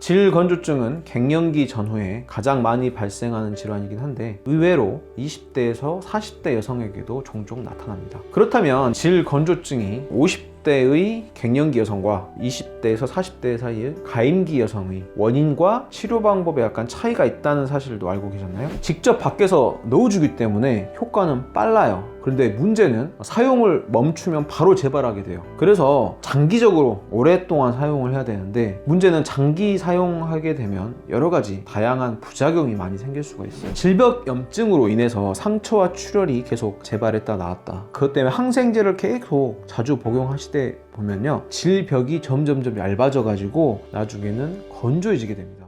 질건조증은 갱년기 전후에 가장 많이 발생하는 질환이긴 한데 의외로 20대에서 40대 여성에게도 종종 나타납니다. 그렇다면 질건조증이 50대의 갱년기 여성과 20대에서 40대 사이의 가임기 여성의 원인과 치료 방법에 약간 차이가 있다는 사실도 알고 계셨나요? 직접 밖에서 넣어주기 때문에 효과는 빨라요. 그런데 문제는 사용을 멈추면 바로 재발하게 돼요. 그래서 장기적으로 오랫동안 사용을 해야 되는데 문제는 장기 사용하게 되면 여러 가지 다양한 부작용이 많이 생길 수가 있어요. 질벽염증으로 인해서 상처와 출혈이 계속 재발했다 나았다. 그것 때문에 항생제를 계속 자주 복용하시되 보면요, 질벽이 점점 얇아져 가지고 나중에는 건조해지게 됩니다.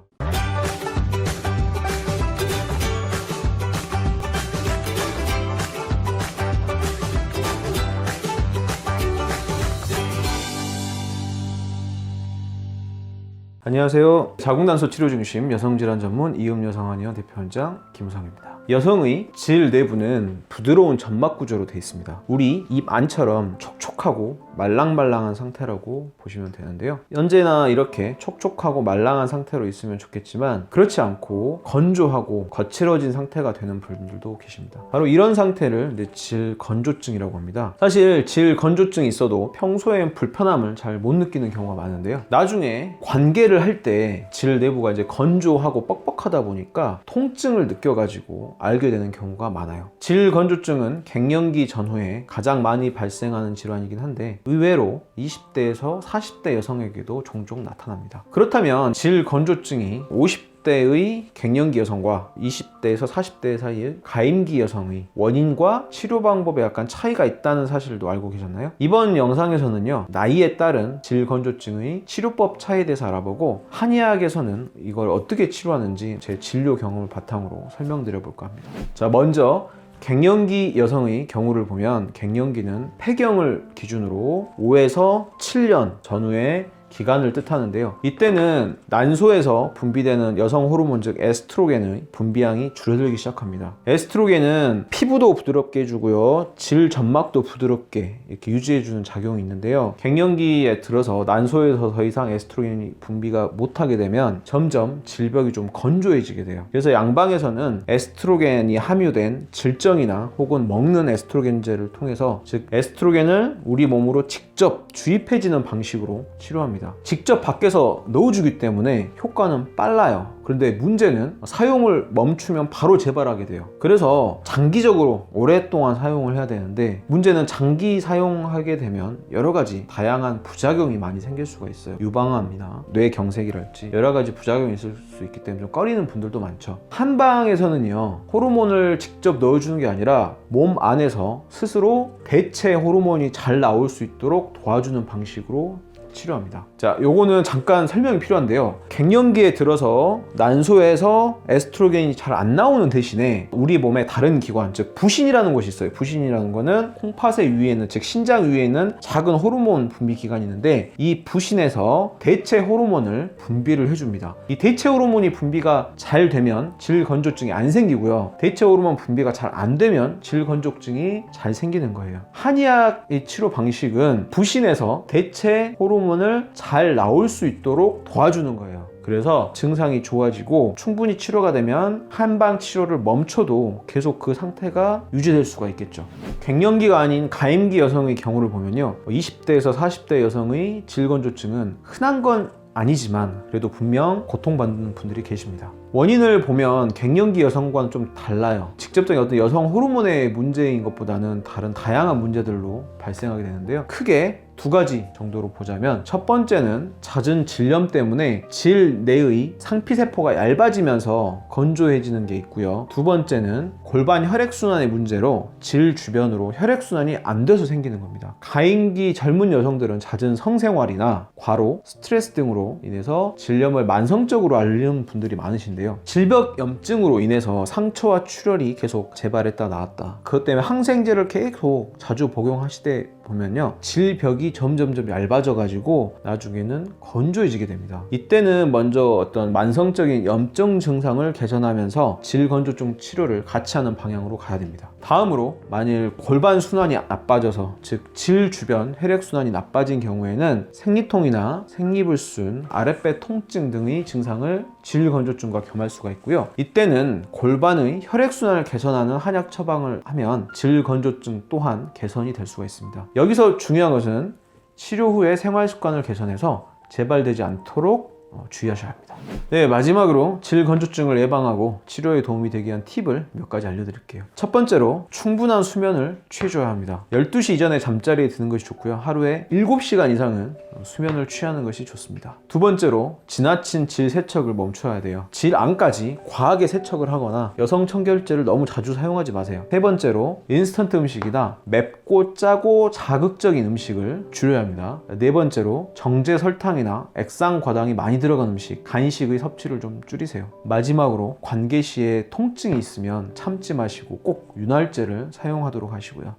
안녕하세요. 자궁단소 치료중심 여성질환 전문 이음여성한의원 대표원장 김우성입니다. 여성의 질 내부는 부드러운 점막 구조로 되어 있습니다. 우리 입 안처럼 촉촉하고 말랑말랑한 상태라고 보시면 되는데요. 언제나 이렇게 촉촉하고 말랑한 상태로 있으면 좋겠지만 그렇지 않고 건조하고 거칠어진 상태가 되는 분들도 계십니다. 바로 이런 상태를 질건조증이라고 합니다. 사실 질건조증이 있어도 평소엔 불편함을 잘 못 느끼는 경우가 많은데요. 나중에 관계를 할 때 질 내부가 이제 건조하고 뻑뻑하다 보니까 통증을 느껴가지고 알게 되는 경우가 많아요. 질건조증은 갱년기 전후에 가장 많이 발생하는 질환이긴 한데 의외로 20대에서 40대 여성에게도 종종 나타납니다. 그렇다면 질건조증이 50대의 갱년기 여성과 20대에서 40대 사이의 가임기 여성의 원인과 치료 방법에 약간 차이가 있다는 사실도 알고 계셨나요? 이번 영상에서는요, 나이에 따른 질건조증의 치료법 차이에 대해서 알아보고 한의학에서는 이걸 어떻게 치료하는지 제 진료 경험을 바탕으로 설명드려 볼까 합니다. 자, 먼저 갱년기 여성의 경우를 보면 갱년기는 폐경을 기준으로 5에서 7년 전후의 기간을 뜻하는데요. 이때는 난소에서 분비되는 여성 호르몬 즉 에스트로겐의 분비량이 줄어들기 시작합니다. 에스트로겐은 피부도 부드럽게 해주고요, 질 점막도 부드럽게 이렇게 유지해주는 작용이 있는데요. 갱년기에 들어서 난소에서 더 이상 에스트로겐이 분비가 못하게 되면 점점 질벽이 좀 건조해지게 돼요. 그래서 양방에서는 에스트로겐이 함유된 질정이나 혹은 먹는 에스트로겐제를 통해서 즉 에스트로겐을 우리 몸으로 직접 주입해지는 방식으로 치료합니다. 직접 밖에서 넣어주기 때문에 효과는 빨라요. 그런데 문제는 사용을 멈추면 바로 재발하게 돼요. 그래서 장기적으로 오랫동안 사용을 해야 되는데 문제는 장기 사용하게 되면 여러 가지 다양한 부작용이 많이 생길 수가 있어요. 유방암이나 뇌경색이랄지 여러 가지 부작용이 있을 수 있기 때문에 좀 꺼리는 분들도 많죠. 한방에서는요, 호르몬을 직접 넣어주는 게 아니라 몸 안에서 스스로 대체 호르몬이 잘 나올 수 있도록 도와주는 방식으로 치료합니다. 자, 요거는 잠깐 설명이 필요한데요. 갱년기에 들어서 난소에서 에스트로겐이 잘 안 나오는 대신에 우리 몸의 다른 기관, 즉 부신이라는 곳이 있어요. 부신이라는 거는 콩팥의 위에 있는, 즉 신장 위에 있는 작은 호르몬 분비 기관이 있는데 이 부신에서 대체 호르몬을 분비를 해줍니다. 이 대체 호르몬이 분비가 잘 되면 질건조증이 안 생기고요, 대체 호르몬 분비가 잘 안 되면 질건조증이 잘 생기는 거예요. 한의학의 치료 방식은 부신에서 대체 호르몬을 잘 나올 수 있도록 도와주는 거예요. 그래서 증상이 좋아지고 충분히 치료가 되면 한방 치료를 멈춰도 계속 그 상태가 유지될 수가 있겠죠. 갱년기가 아닌 가임기 여성의 경우를 보면요, 20대에서 40대 여성의 질건조증은 흔한 건 아니지만 그래도 분명 고통받는 분들이 계십니다. 원인을 보면 갱년기 여성과는 좀 달라요. 직접적인 어떤 여성 호르몬의 문제인 것보다는 다른 다양한 문제들로 발생하게 되는데요. 크게 두 가지 정도로 보자면 첫 번째는 잦은 질염 때문에 질 내의 상피세포가 얇아지면서 건조해지는 게 있고요. 두 번째는 골반 혈액순환의 문제로 질 주변으로 혈액순환이 안 돼서 생기는 겁니다. 가임기 젊은 여성들은 잦은 성생활이나 과로, 스트레스 등으로 인해서 질염을 만성적으로 앓는 분들이 많으신데요. 질벽염증으로 인해서 상처와 출혈이 계속 재발했다 나았다. 그것 때문에 항생제를 계속 자주 복용하시되 보면요, 질벽이 점점 얇아져 가지고 나중에는 건조해지게 됩니다. 이때는 먼저 어떤 만성적인 염증 증상을 개선하면서 질건조증 치료를 같이 하는 방향으로 가야 됩니다. 다음으로 만일 골반 순환이 나빠져서 즉 질 주변 혈액 순환이 나빠진 경우에는 생리통이나 생리불순, 아랫배 통증 등의 증상을 질 건조증과 겸할 수가 있고요. 이때는 골반의 혈액 순환을 개선하는 한약 처방을 하면 질 건조증 또한 개선이 될 수가 있습니다. 여기서 중요한 것은 치료 후에 생활 습관을 개선해서 재발되지 않도록 주의하셔야 합니다. 네, 마지막으로 질 건조증을 예방하고 치료에 도움이 되게 한 팁을 몇 가지 알려드릴게요. 첫 번째로 충분한 수면을 취해줘야 합니다. 12시 이전에 잠자리에 드는 것이 좋고요. 하루에 7시간 이상은 수면을 취하는 것이 좋습니다. 두 번째로 지나친 질 세척을 멈춰야 돼요. 질 안까지 과하게 세척을 하거나 여성 청결제를 너무 자주 사용하지 마세요. 세 번째로 인스턴트 음식이나 맵고 짜고 자극적인 음식을 줄여야 합니다. 네 번째로 정제 설탕이나 액상 과당이 많이 들어간 음식, 간식의 섭취를 좀 줄이세요. 마지막으로 관계 시에 통증이 있으면 참지 마시고 꼭 윤활제를 사용하도록 하시고요.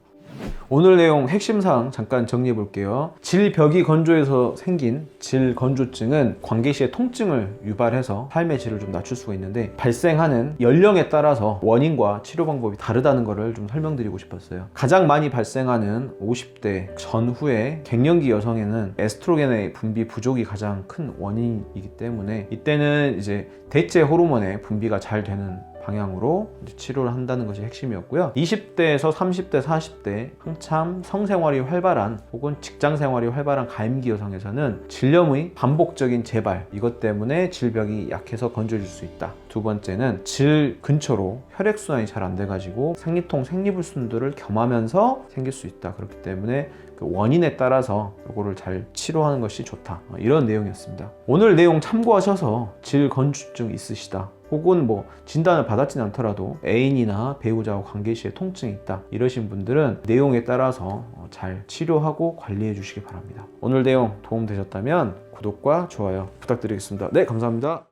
오늘 내용 핵심 사항 잠깐 정리해 볼게요. 질벽이 건조해서 생긴 질 건조증은 관계 시에 통증을 유발해서 삶의 질을 좀 낮출 수가 있는데 발생하는 연령에 따라서 원인과 치료 방법이 다르다는 것을 좀 설명드리고 싶었어요. 가장 많이 발생하는 50대 전후의 갱년기 여성에는 에스트로겐의 분비 부족이 가장 큰 원인이기 때문에 이때는 이제 대체 호르몬의 분비가 잘 되는 방향으로 치료를 한다는 것이 핵심이었고요. 20대에서 30대, 40대 한참 성생활이 활발한 혹은 직장생활이 활발한 가임기 여성에서는 질염의 반복적인 재발, 이것 때문에 질벽이 약해서 건조해질 수 있다. 두 번째는 질 근처로 혈액순환이 잘 안 돼가지고 생리통, 생리불순들을 겸하면서 생길 수 있다. 그렇기 때문에 그 원인에 따라서 이거를 잘 치료하는 것이 좋다. 이런 내용이었습니다. 오늘 내용 참고하셔서 질 건조증 있으시다, 혹은 뭐 진단을 받았진 않더라도 애인이나 배우자와 관계 시에 통증이 있다, 이러신 분들은 내용에 따라서 잘 치료하고 관리해 주시기 바랍니다. 오늘 내용 도움 되셨다면 구독과 좋아요 부탁드리겠습니다. 네, 감사합니다.